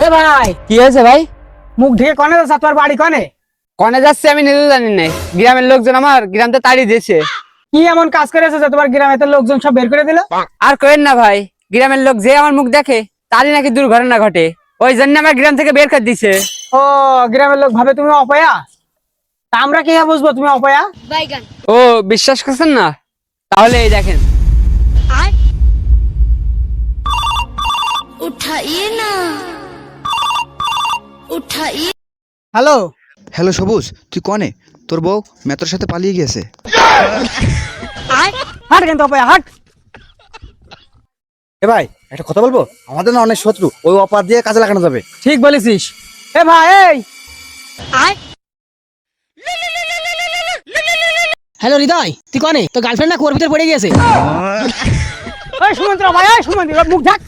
এ ভাই, কি হয়েছে ভাই? মুখ ঢেকে কনে যাচ্ছে? তোর বাড়ি কনে? কনে যাচ্ছে আমি নিজেও জানি না। গ্রামের লোকজন আমার গ্রামতে তাড়িয়ে দিয়েছে। কি এমন কাজ করেছে যে তোমার গ্রামেতে লোকজন সব বের করে দিল? আর কইেন না ভাই, গ্রামের লোক যে আমার মুখ দেখে তারই নাকি দুর্ঘটনা ঘটে। ওই জন্য আমার গ্রাম থেকে বের করে দিছে। ও, গ্রামের লোক ভাবে তুমি অপয়া। তা আমরা কি বুঝবো তুমি অপয়া? ও, বিশ্বাস করছেন না? তাহলে এই দেখেন। उठाइए ना उठाइए। হ্যালো, হ্যালো সবুজ, তুই কনে? তোর বউ মেতর সাথে পালিয়ে গিয়েছে। হাট কিন্তু অপয়া, হাট। এ ভাই, একটা কথা বলবো? আমাদের না অনেক শত্রু, ওই অপার দিয়ে কাজে লাগানো যাবে। ঠিক বলেছিস। এ ভাই, এই হ্যালো হৃদয়, তুই কনে? তোর গার্লফ্রেন্ড না কুয়োর ভিতরে পড়ে গিয়েছে। সুমন্ত্র ভাই, সুমন্ত্র মুখ ঢাক।